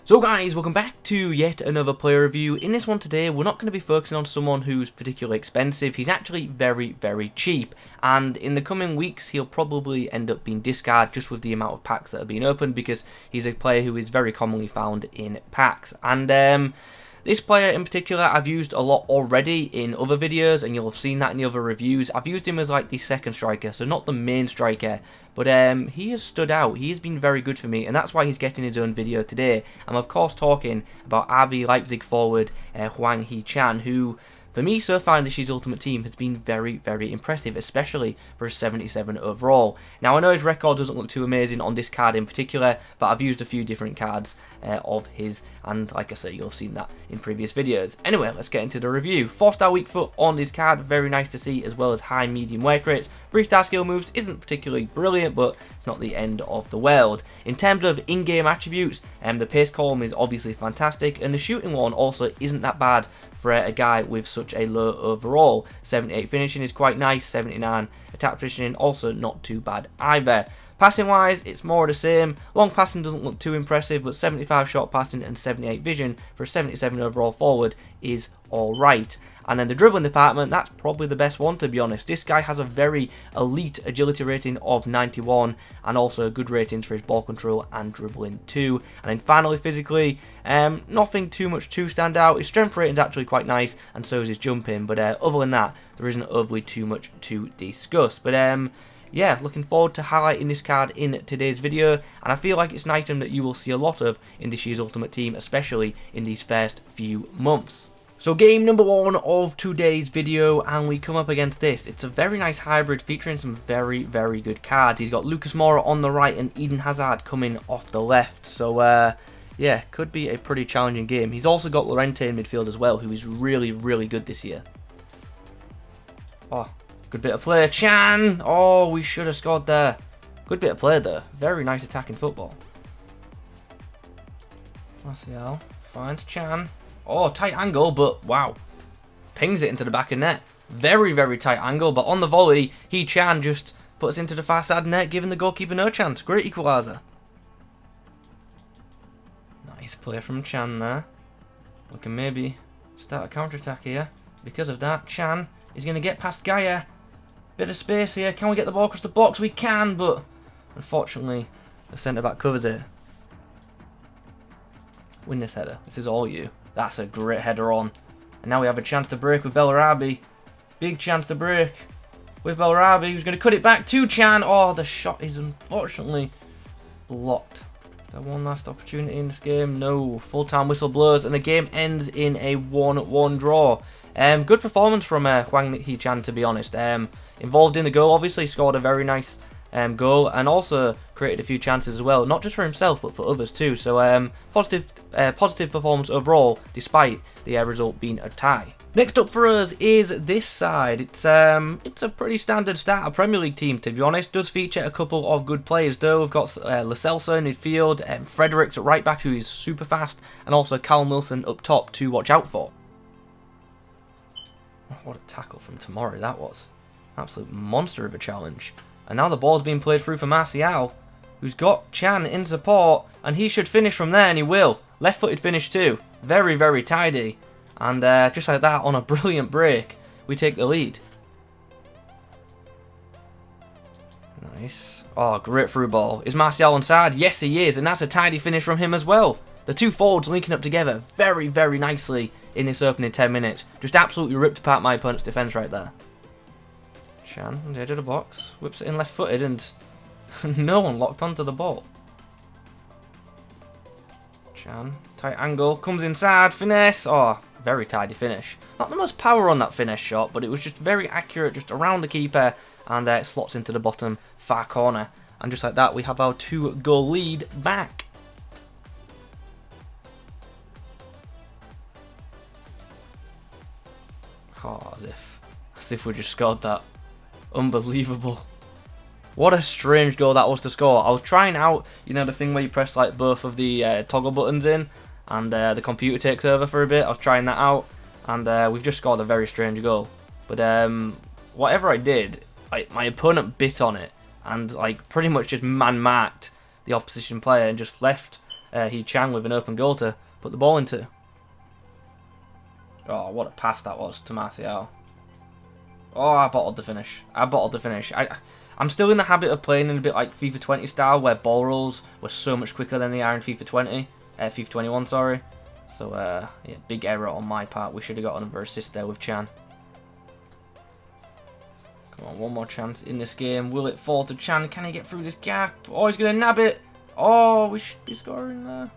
So guys, welcome back to yet another player review. In this one today, we're not going to be focusing on someone who's particularly expensive. He's actually very, very cheap. And in the coming weeks, he'll probably end up being discarded just with the amount of packs that are being opened, because he's a player who is very commonly found in packs. And this player in particular I've used a lot already in other videos, and you'll have seen that in the other reviews. I've used him as like the second striker, so not the main striker, but he has stood out. He has been very good for me, and that's why he's getting his own video today. I'm of course talking about RB Leipzig forward Hwang Hee, who for me so far in this year's Ultimate Team has been very, very impressive, especially for a 77 overall. Now I know his record doesn't look too amazing on this card in particular, but I've used a few different cards of his, and like I say, you'll have seen that in previous videos. Anyway, let's get into the review. 4-star weak foot on this card, very nice to see, as well as high medium work rates. 3-star skill moves isn't particularly brilliant, but it's not the end of the world. In terms of in-game attributes, the pace column is obviously fantastic, and the shooting one also isn't that bad for a guy with such a low overall. 78 finishing is quite nice, 79 attack positioning also not too bad either. Passing wise, it's more of the same. Long passing doesn't look too impressive, but 75 short passing and 78 vision for a 77 overall forward is alright. And then the dribbling department, that's probably the best one, to be honest. This guy has a very elite agility rating of 91, and also good ratings for his ball control and dribbling too. And then finally physically, nothing too much to stand out. His strength rating is actually quite nice, and so is his jumping, but other than that, there isn't overly too much to discuss. But yeah, looking forward to highlighting this card in today's video, and I feel like it's an item that you will see a lot of in this year's Ultimate Team, especially in these first few months. So game number one of today's video, and we come up against this. It's a very nice hybrid featuring some very, very good cards. He's got Lucas Moura on the right and Eden Hazard coming off the left. So yeah, could be a pretty challenging game. He's also got Llorente in midfield as well, who is really, really good this year. Oh, good bit of play. Chan! Oh, we should have scored there. Good bit of play there. Very nice attacking football. Martial finds Chan. Oh, tight angle, but wow. Pings it into the back of net. Very, very tight angle, but on the volley, Chan just puts into the far side net, giving the goalkeeper no chance. Great equaliser. Nice play from Chan there. We can maybe start a counter-attack here. Because of that, Chan is going to get past Gaia. Bit of space here. Can we get the ball across the box? We can, but unfortunately, the centre-back covers it. Win this header. This is all you. That's a great header on. And now we have a chance to break with Bellarabi. Big chance to break with Bellarabi, who's going to cut it back to Chan. Oh, the shot is unfortunately blocked. Is there one last opportunity in this game? No. Full-time whistle blows, and the game ends in a 1-1 draw. Good performance from Hwang Hee, to be honest. Involved in the goal, obviously, scored a very nice goal, and also created a few chances as well, not just for himself but for others too. So positive performance overall, despite the result being a tie. Next up for us is this side. It's a pretty standard start, a Premier League team, to be honest. Does feature a couple of good players though. We've got Lo Celso in midfield, Fredericks at right back, who is super fast, and also Callum Wilson up top to watch out for. What a tackle from Tomori that was. Absolute monster of a challenge. And now the ball's being played through for Martial, who's got Chan in support, and he should finish from there, and he will. Left-footed finish too. Very, very tidy. And just like that, on a brilliant break, we take the lead. Nice. Oh, great through ball. Is Martial onside? Yes, he is, and that's a tidy finish from him as well. The two forwards linking up together very, very nicely in this opening 10 minutes. Just absolutely ripped apart my opponent's defence right there. Chan on the edge of the box, whips it in left-footed, and no one locked onto the ball. Chan, tight angle, comes inside, finesse. Oh, very tidy finish. Not the most power on that finesse shot, but it was just very accurate, just around the keeper, and it slots into the bottom far corner. And just like that, we have our 2-goal lead back. Oh, as if we just scored that. Unbelievable. What a strange goal that was to score. I was trying out, you know, the thing where you press like both of the toggle buttons in, and the computer takes over for a bit. I was trying that out, and we've just scored a very strange goal. But whatever I did, my opponent bit on it, and like pretty much just man-marked the opposition player and just left Hee Chan with an open goal to put the ball into. Oh, what a pass that was to Martial. Oh, I bottled the finish. I'm still in the habit of playing in a bit like FIFA 20 style, where ball rolls were so much quicker than they are in FIFA 20. FIFA 21, sorry. So, yeah, big error on my part. We should have got another assist there with Chan. Come on, one more chance in this game. Will it fall to Chan? Can he get through this gap? Oh, he's going to nab it. Oh, we should be scoring there.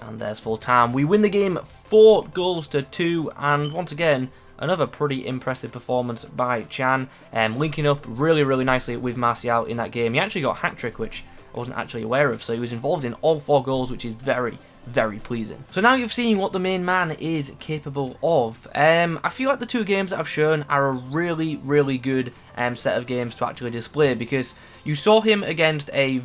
And there's full time. We win the game 4-2. And once again, another pretty impressive performance by Chan. Linking up really, really nicely with Martial in that game. He actually got a hat-trick, which I wasn't actually aware of. So he was involved in all 4 goals, which is very, very pleasing. So now you've seen what the main man is capable of. I feel like the 2 games that I've shown are a really, really good set of games to actually display, because you saw him against a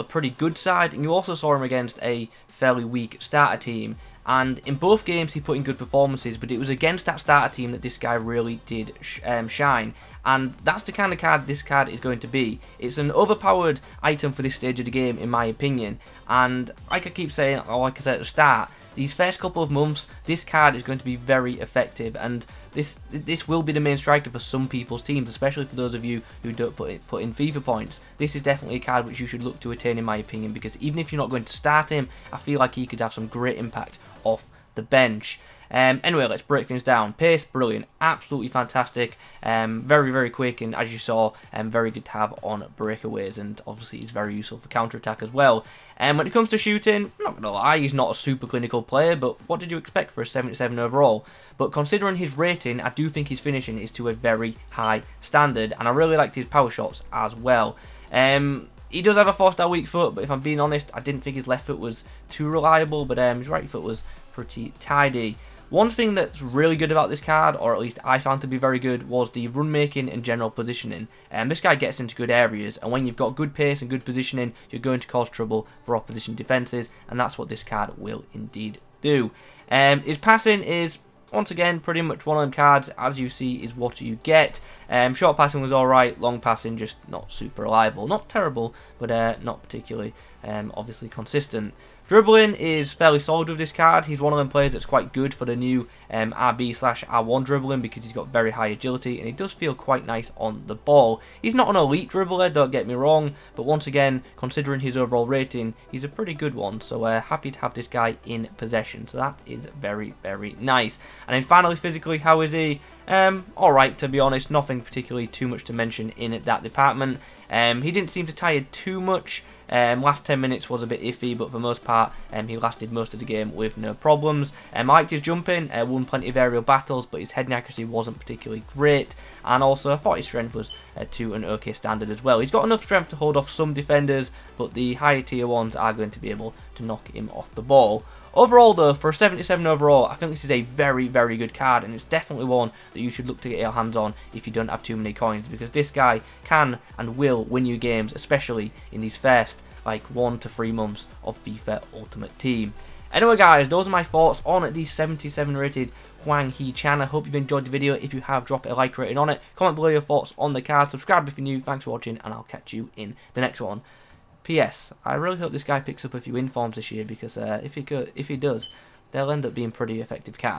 pretty good side, and you also saw him against a fairly weak starter team. And in both games he put in good performances, but it was against that starter team that this guy really did shine. And that's the kind of card this card is going to be. It's an overpowered item for this stage of the game, in my opinion. And like I keep saying, or like I said at the start, these first couple of months, this card is going to be very effective. And this will be the main striker for some people's teams, especially for those of you who don't put in FIFA points. This is definitely a card which you should look to attain, in my opinion, because even if you're not going to start him, I feel like he could have some great impact off the bench. Anyway, let's break things down. Pace, brilliant, absolutely fantastic, very, very quick, and as you saw, very good to have on breakaways, and obviously he's very useful for counter-attack as well. When it comes to shooting, I'm not going to lie, he's not a super clinical player, but what did you expect for a 77 overall? But considering his rating, I do think his finishing is to a very high standard, and I really liked his power shots as well. He does have a 4-star weak foot, but if I'm being honest, I didn't think his left foot was too reliable, but his right foot was pretty tidy. One thing that's really good about this card, or at least I found to be very good, was the run making and general positioning. This guy gets into good areas, and when you've got good pace and good positioning, you're going to cause trouble for opposition defences, and that's what this card will indeed do. His passing is, once again, pretty much one of them cards, as you see, is what you get. Short passing was alright, long passing just not super reliable. Not terrible, but not particularly, obviously, consistent. Dribbling is fairly solid with this card. He's one of them players that's quite good for the new RB/R1 dribbling, because he's got very high agility and he does feel quite nice on the ball. He's not an elite dribbler, don't get me wrong, but once again, considering his overall rating, he's a pretty good one. So happy to have this guy in possession. So that is very, very nice. And then finally, physically, how is he? Alright, to be honest, nothing particularly too much to mention in that department. He didn't seem to tire too much. Last 10 minutes was a bit iffy, but for the most part, he lasted most of the game with no problems. I liked his jumping, won plenty of aerial battles, but his heading accuracy wasn't particularly great. And also, I thought his strength was to an okay standard as well. He's got enough strength to hold off some defenders, but the higher tier ones are going to be able to knock him off the ball. Overall though, for a 77 overall, I think this is a very, very good card, and it's definitely one that you should look to get your hands on if you don't have too many coins, because this guy can and will win you games, especially in these first like 1 to 3 months of FIFA Ultimate Team. Anyway guys, those are my thoughts on the 77 rated Hwang Hee Chan. I hope you've enjoyed the video. If you have, drop a like rating on it. Comment below your thoughts on the card. Subscribe if you're new. Thanks for watching, and I'll catch you in the next one. P.S. I really hope this guy picks up a few informs this year, because if he does, they'll end up being pretty effective cards.